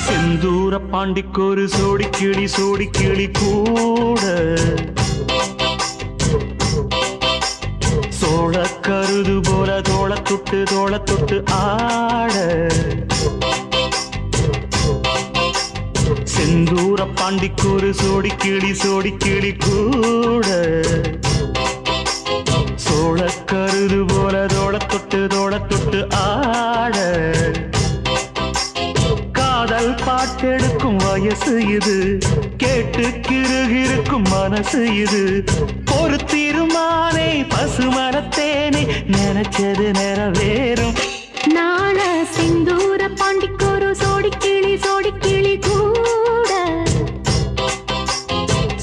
செந்தூர பாண்டிக்கொரு சோடி கிளி கூட சோழ கருது போல தோள தொட்டு ஆட செந்தூர பாண்டிக்கொரு சோடி கிளி கூட சோழ கருது போல தோள தொட்டு ஆட காதல் பாட்டெடுக்கும் வயசு இது கேட்டு கிருகிருக்கும் மனசு இது ஒரு தீர்மானே பசுமரத்தேனே நினைச்சது நிறைவேறும் நாள செந்தூர பாண்டிக்கொரு சோடி கிளி கூட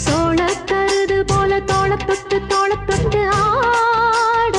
சோழ கருது போல தோள தொட்டு ஆட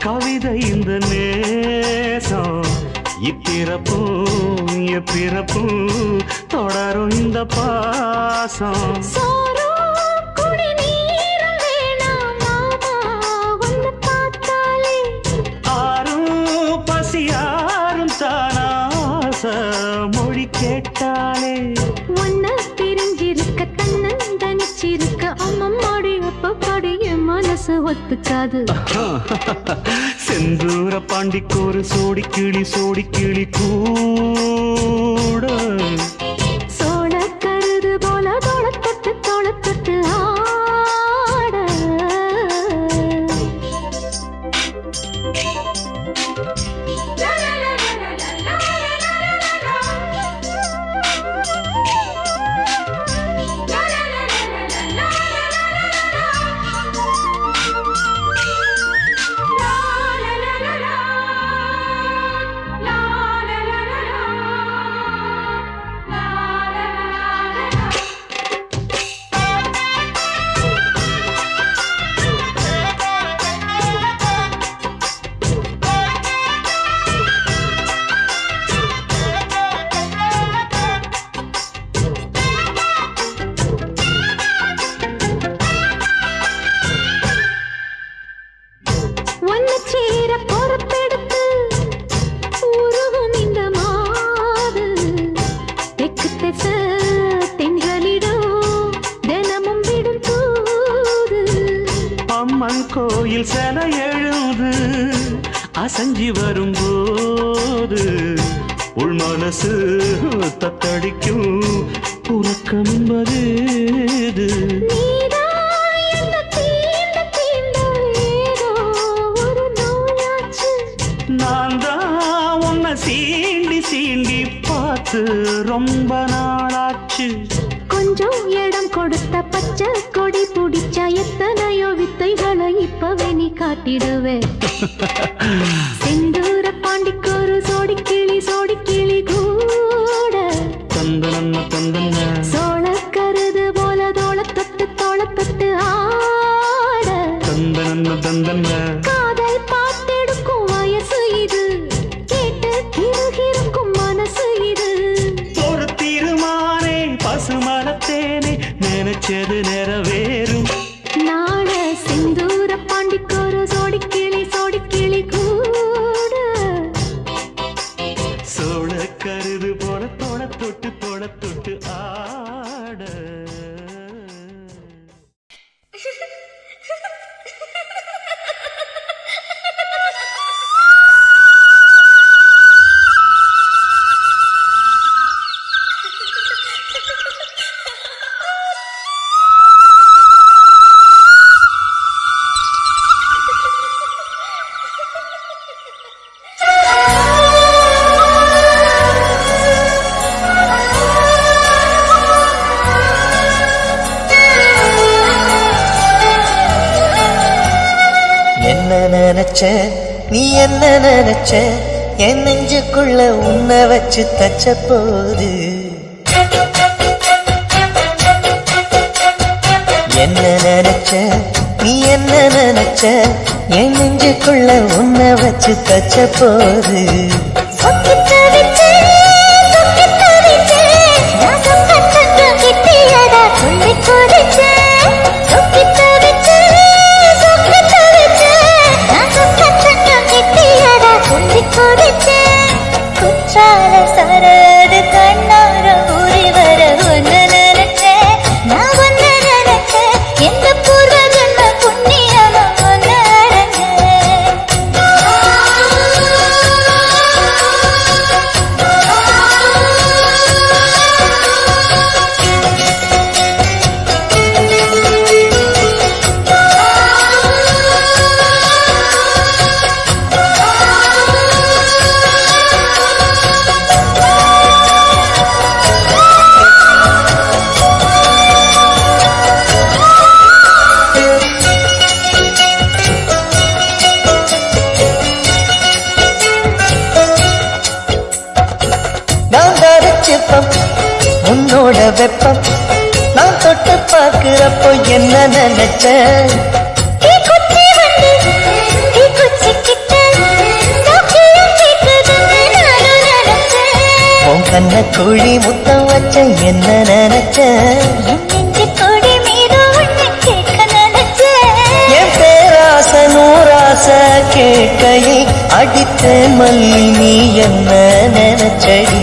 கவிதை இந்த நேசம் இப்பிறப்பும் எப்பிறப்பும் தொடரும் இந்த பாசம் ஆரும் பசியாரும் தானாச மொழி கேட்டாலே ஒன்ன பிரிஞ்சிருக்க தன்னந்தனிச்சிருக்க அம்மம்மாடி அப்பப்பாடி என் மனசு ஒத்துக்காது செந்தூர பாண்டிக்கொரு சோடி கிளி கூட சோழ கருது போல தோள தொட்டு ஆட கோயில் சில எழுது அசஞ்சி வரும்போது உள் மனசு தத்தடிக்கும் உறக்கம் என்பது நான் தான் உன்னை சீண்டி பார்த்து ரொம்ப நாளாச்சு கொஞ்சம் இடம் கொடுத்த பச்சை கொடி பிடிச்சா எத்தனையோ வித்தைகளை இப்பவே நீ காட்டிடுவே செந்தூர பாண்டிக்கொரு சோடி கிளி கூட தந்தன சோழ கருது போல தோள தொட்டு ஆட தந்தன காதல் பாட்டெடுக்கும் வயசு இது கேட்டு கிருகிருக்கும் மனசு இது ஒரு தீர்மானே பசுமரத்தேனே நினைச்சது நிறைவேறும் நாள செந்தூர பாண்டிக்கொரு சோடி கிளி கூட சோழ கருது போல தோள தொட்டு ஆட அட நீ என்ன நினைச்ச என் நெஞ்சுக்குள்ள உன்னை வச்சு தச்ச போது என்ன நினைச்ச நீ என்ன நினைச்ச என் நெஞ்சுக்குள்ள உன்னை வச்சு தச்ச போது குற்றால சரது கண்ணார ஊறி வர ஒன்ன நினைச்சேன் நான் ஒன்ன நினைச்சேன் எந்த பூர்வ ஜன்ம புண்ணியமா ஒன்ன உன்னோட வெப்பம் நான் தொட்டு பார்க்கிறப்போ என்ன நினைச்ச உன் கண்ண குழி முத்தம் வச்ச என்ன நினைச்ச என் பேராச நூறாச கேட்கையை அடித்த மல்லி நீ என்ன நினைச்சடி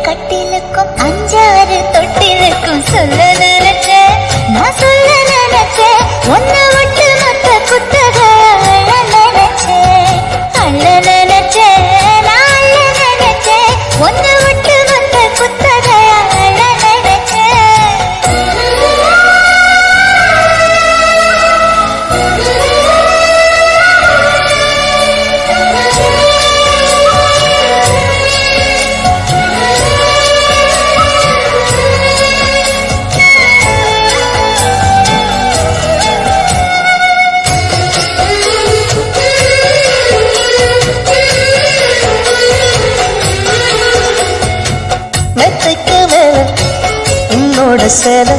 கட்டிலுக்கும் அஞ்சாறு தொட்டிலுக்கும் சொல்ல நினைச்சேன் நான் சொல்ல நினைச்சேன் ஒன்ன விட்டு மத்த குத்தக நினைச்சேன் அள்ள நினைச்சேன் நான் அள்ள நினைச்சேன் ஒன்ன விட்டு மத்த குத்தக சேல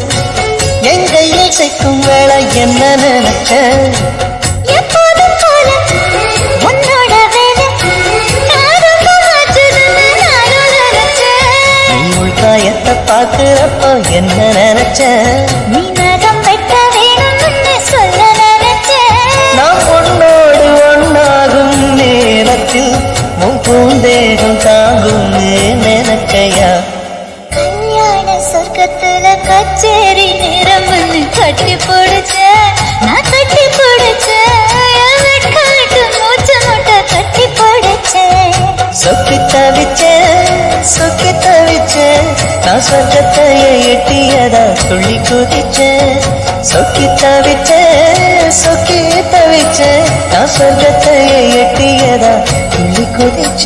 எங்கையில் சேர்க்கும் வேலை என்ன நினைச்ச எப்போதும் போல உன்னோட வேலை நீ உள்காயத்தை பார்க்கிறப்போ என்ன நினைச்ச நீ நகம் வெட்ட வேணும்னு சொல்ல நினைச்ச நான் உன்னோடு ஒன்னாகும் நேரத்தில் உன் பூந்தேகம் தாங்கும் நினைச்சையா சொர்க்கத்துல கச்சேரி நேரம்னு கட்டி போடுச்ச நான் கட்டி போடுச்ச வெட்காட்டு மூச்சு முட்டை கட்டி போடுச்ச சொக்கி தவிச்ச நான் சொர்க்கத்தைய எட்டியதா துள்ளி குதிச்ச சொக்கி தவிச்ச நான் சொர்க்கத்தைய எட்டியதா துள்ளி குதிச்ச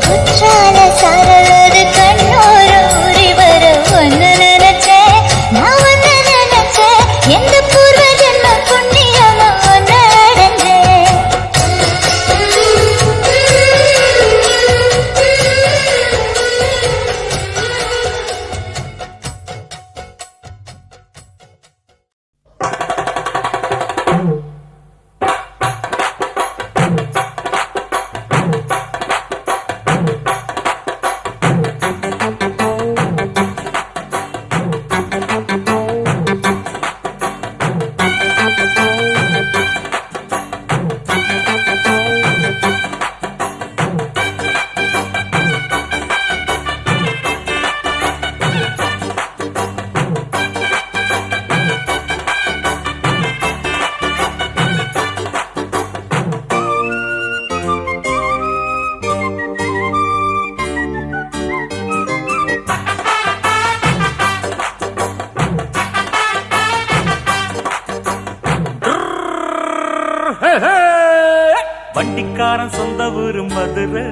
குற்றால சாரது கண்ணோர ஊறி வர ஒன்ன நினைச்சேன் நான் ஒன்ன நினைச்சேன் எந்த பூர்வ ஜன்ம புண்ணியமா ஒன்ன அடைஞ்சேன் வண்டிக்காரன் சொந்த ஊரு மதுரை,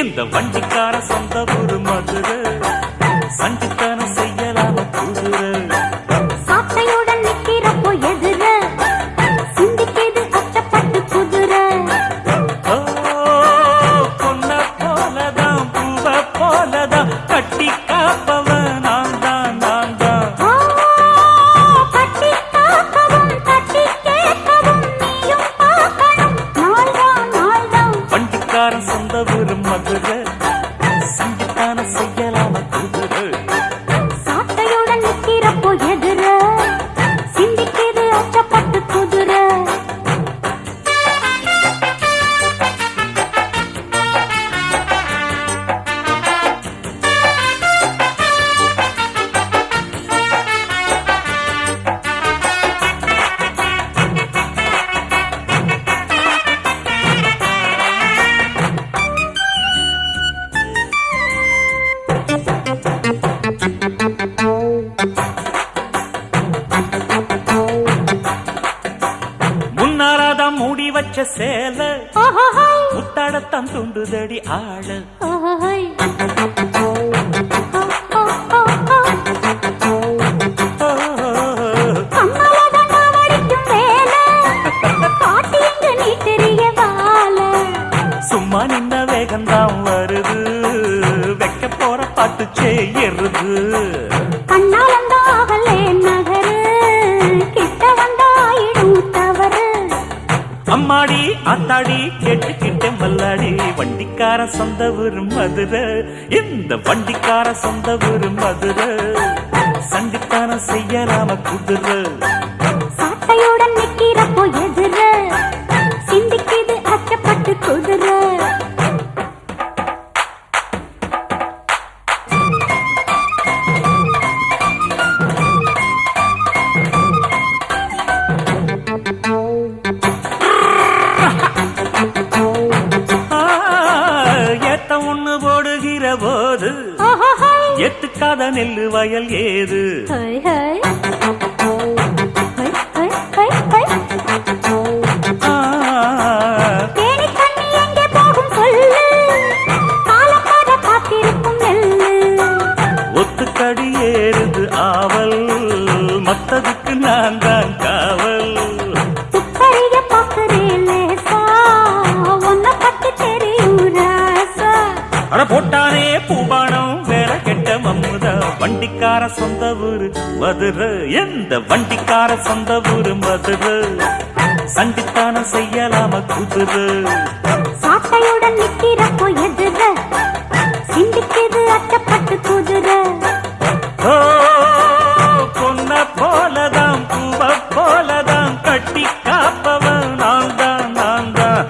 இந்த வண்டிக்காரன் சொந்த ஊரு மதுரை, சண்டித்தனம் செய்யலாம குதிரை. சாட்டையுடன் நிக்கிறப்போ எதிர சிந்திக்கிது அச்சப்பட்டு குதிரை. பொன்ன போலதான் பூவ போலதான் கட்டி காப்பவன் நான் தான் நான் தான். கட்டி காக்கவும் கட்டி கேட்கவும் நீயும் பார்க்கணும் நாள்தான் நாள்தான். வண்டிக்காரன் சொந்த ஊரு மதுரை, சண்டித்தனம் செய்யலாம குதிரை. சாட்டையுடன் நிக்கிறப்போ எதிர சிந்திக்கிது அச்சப்பட்டு குதிரை. முன்னாராதான் மூடி வச்ச சேல ஓஹோஹோய், முத்தாடத்தான் துண்டுதடி ஆள. ஓஹோஹோய். கண்ணாலதான் காவடிக்கும் வேலை, காட்டி இங்கு நீ தெரிய வாழ. சும்மா நின்ன வேகம்தான் வருது, வைக்க போற பாட்டு செய்யறது. கண்ணாலந்தாகலே நகரு, கிட்ட வந்தாயிடும் தவறு. அம்மாடி ஆத்தாடி கேட்டுக்கிட்டே மல்லாடி, வண்டிக்கார சொந்த ஊரு மதுரை, இந்த வண்டிக்கார சொந்த ஊரு மதுரை, சண்டித்தனம் செய்யலாம குதிரை. சாட்டையுடன் நிக்கிறப்போ எதிர சிந்திக்கிது அச்சப்பட்டு குதிரை. ஏத்த ஒண்ணு போடுகிற போது ஓஹோஹோய், எத்துக்காத நெல்லு வயல் ஏது. ஹோய் ஹோய். ஹோய் ஹோய் ஹோய் ஹோய். தேனி தண்ணி எங்கே போகும் சொல்லு, காலமாக காத்திருக்கும் நெல்லு. ஒத்துக்கடி ஏறுது ஆவல், மத்ததுக்கு நான் தான் காவல். துப்பறிய பார்க்கிறேன் லேசா, உன்னை பத்தி தெரியும் ராசா. அட போட்டானே பூபானம் வேற கெட்ட மம்முதா, வண்டிக்கார சொந்த ஊரு மதுரை, எந்த வண்டிக்கார சொந்த ஊரு மதுரை, சண்டித்தனம் செய்யலாம குதிரை. சாட்டையுடன் நிக்கிறப்போ எதிர சிந்திக்கிது அச்சப்பட்டு குதிரை. ஓ பொன்ன போலதான் பூவ போலதான் கட்டி காப்பவன் நான் தான் நான் தான்.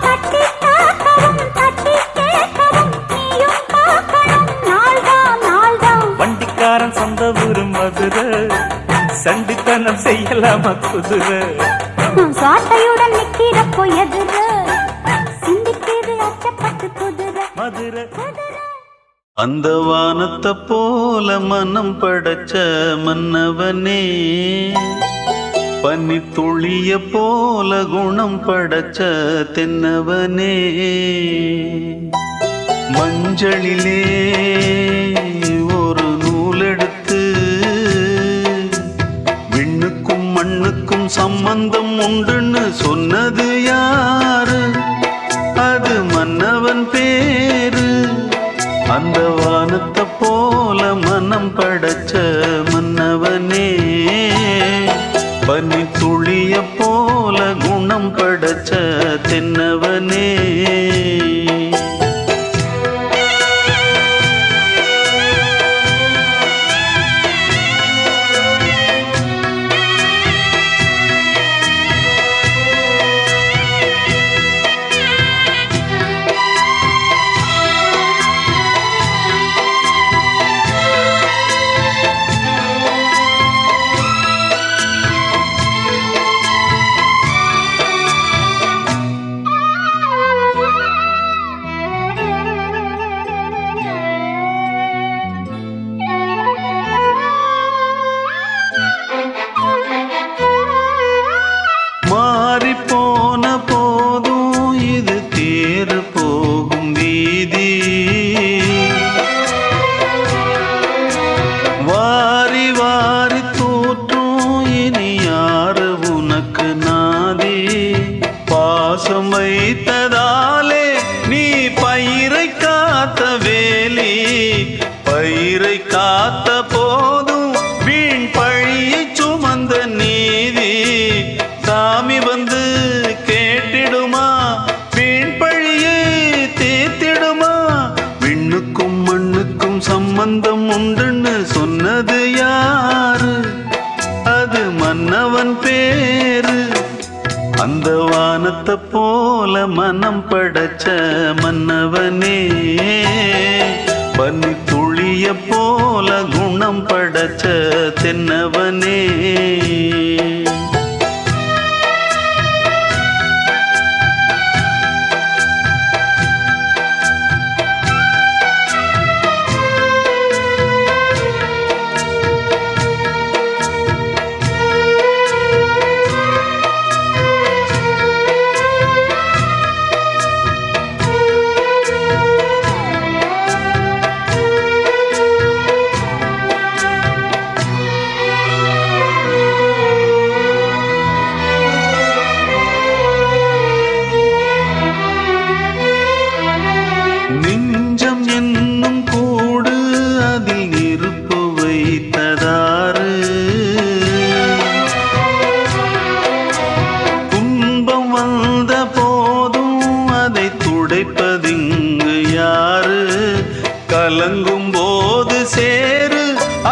கட்டி காக்கவும் கட்டி கேட்கவும் நீயும் பார்க்கணும் நாள்தான் நாள்தான். வண்டிக்காரன் சொந்த ஊரு மதுரை, சண்டித்தனம் செய்யலாம குதிரை. சாட்டையுடன் நிக்கிறப்போ எதிர சிந்திக்கிது அச்சப்பட்டு குதிரை. மதுரை அந்த வானத்தை போல மனம் படைச்ச மன்னவனே, பனி துளிய போல குணம் படைச்ச தென்னவனே, மஞ்சளிலே ஒரு நூலெடுத்து விண்ணுக்கும் மண்ணுக்கும் சம்பந்தம் உண்டுன்னு சொன்னது யாரு? அது மன்னவன் பேரு. அந்த வானத்தை போல மனம் படைச்ச மன்னவனே, பனி துளிய போல குணம் படைச்ச தென்னவனே. பயிரை காத்த போதும் வீண் பழியை சுமந்த நீதி சாமி வந்து கேட்டிடுமா? வீண் பழியை தீர்த்திடுமா? விண்ணுக்கும் மண்ணுக்கும் சம்பந்தம் உண்டுன்னு சொன்னது யாரு? அது மன்னவன் பேரு. அந்த வானத்தை போல மனம் படைச்ச மன்னவனே, பனி துளிய போல குணம் படைச்ச தென்னவனே. நெஞ்சம் என்னும் கூடு அதில் இருப்பு வைத்ததாறு, துன்பம் வந்த போதும் அதை துடைப்பதிங்கு யாரு? கலங்கும் போது சேரு,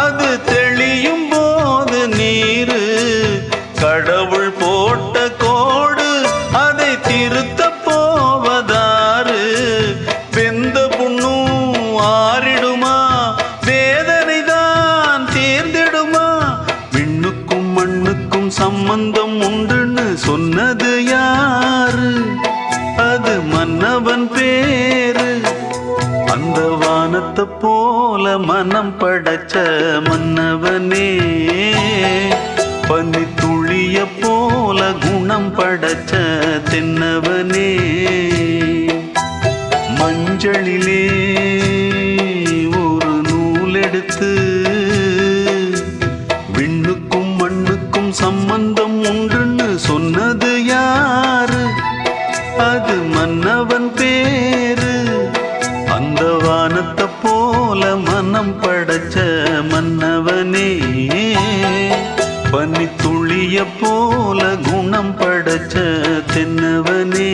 அது தெளியும் போது நீரு. கடவுள் போட்ட கோடு அதை திருத்த போவதாறு? வெந்த புண்ணும் ஆறிடுமா? வேதனை தான் தீர்ந்திடுமா? விண்ணுக்கும் மண்ணுக்கும் சம்பந்தம் உண்டுன்னு சொன்னது யாரு? அது மன்னவன் பேரு. அந்த வானத்தை போல மனம் படைச்ச மன்னவனே, பனி துளிய போல குணம் படைச்ச தென்னவனே. மஞ்சளிலே ஒரு நூலெடுத்து விண்ணுக்கும் மண்ணுக்கும் சம்பந்தம் உண்டுன்னு சொன்னது யாரு? அது மன்னவன் பேரு. அந்த வானத்தை போல மனம் படைச்ச மன்னவனே, பனி துளிய போல குணம் படைச்ச தென்னவனே.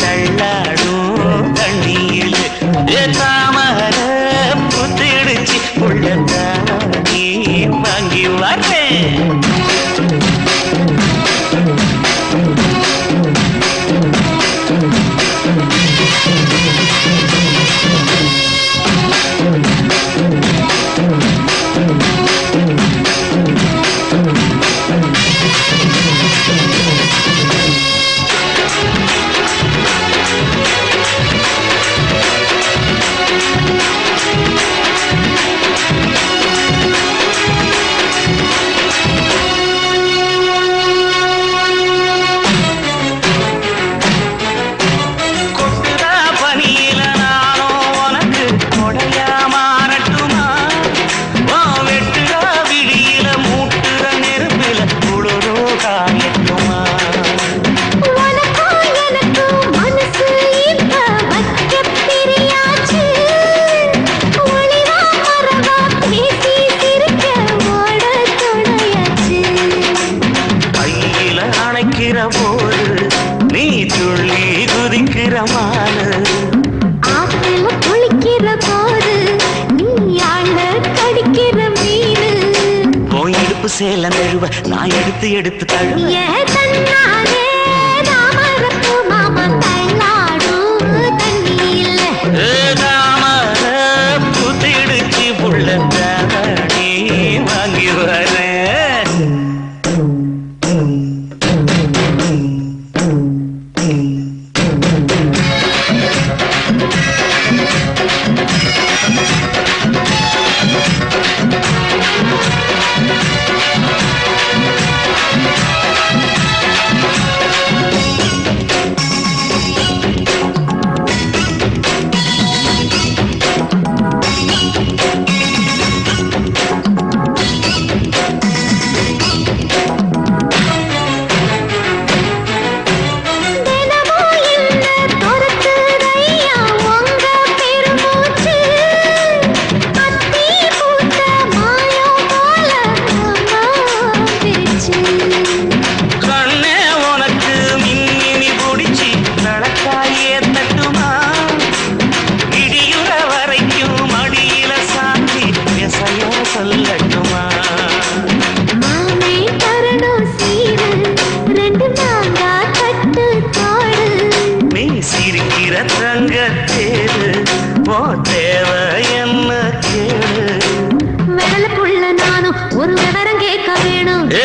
தள்ளாடும் தண்ணியில் தாமர புத்திடுச்சு உள்ளதாடி வாங்கி வரேன். சேல நழுவ நான் எடுத்து எடுத்து தழுவ புத்திடுச்சு புள்ள வாங்கி வரேன். தினமும் என்ன துரத்துதையா உங்க பெருமூச்சு அத்தி பூத்த மாயம் போல பிரிச்சு கண்ணே உனக்கு மின்மினி பிடிச்சி நடக்காயே தட்டுமா இடியுற வரைக்கும் மடியில சாத்தி விசையோ சொல்லட்டுமா மாமே தரணும் சீரு ரெண்டு மாங்கா கட்டு தோடு நீ சிரிக்கிற தங்கத்தேரு ஓ தேவை என்ன கேளு விரலுக்குள்ள நானும் ஒரு விவரம் கேட்க வேணும் ஏ